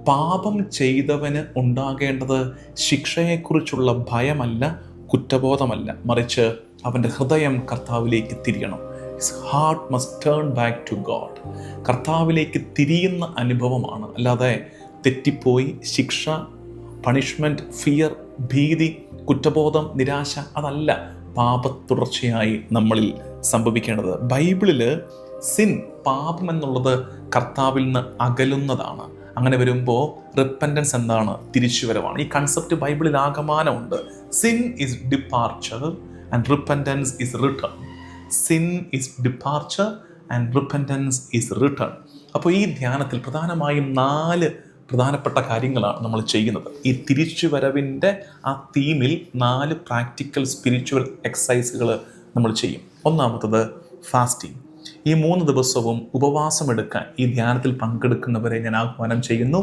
പാപം ചെയ്തവന് ഉണ്ടാകേണ്ടത് ശിക്ഷയെക്കുറിച്ചുള്ള ഭയമല്ല, കുറ്റബോധമല്ല, മറിച്ച് അവൻ്റെ ഹൃദയം കർത്താവിലേക്ക് തിരിയണം. His heart must turn back to God. കർത്താവിലേക്ക് തിരിയുന്ന അനുഭവമാണ്. അല്ലാതെ തെറ്റിപ്പോയി ശിക്ഷ, പണിഷ്മെൻറ്റ്, ഫിയർ, ഭീതി, കുറ്റബോധം, നിരാശ, അതല്ല പാപത്തുടർച്ചയായി നമ്മളിൽ സംഭവിക്കേണ്ടത്. ബൈബിളിൽ സിൻ, പാപം എന്നുള്ളത് കർത്താവിൽ നിന്ന് അകലുന്നതാണ്. അങ്ങനെ വരുമ്പോൾ റിപ്പൻറ്റൻസ് എന്താണ്? തിരിച്ചുവരവാണ്. ഈ കൺസെപ്റ്റ് ബൈബിളിൽ ആകമാനമുണ്ട്. Sin is departure and repentance is return. Sin is departure and repentance is return. അപ്പോൾ ഈ ധ്യാനത്തിൽ പ്രധാനമായും 4 പ്രധാനപ്പെട്ട കാര്യങ്ങളാണ് നമ്മൾ ചെയ്യുന്നത്. ഈ തിരിച്ചുവരവിൻ്റെ ആ തീമിൽ 4 പ്രാക്ടിക്കൽ സ്പിരിച്വൽ എക്സസൈസുകൾ നമ്മൾ ചെയ്യും. ഒന്നാമത്തത് ഫാസ്റ്റിംഗ്. ഈ 3 ദിവസവും ഉപവാസമെടുക്കാൻ ഈ ധ്യാനത്തിൽ പങ്കെടുക്കുന്നവരെ ഞാൻ ആഹ്വാനം ചെയ്യുന്നു.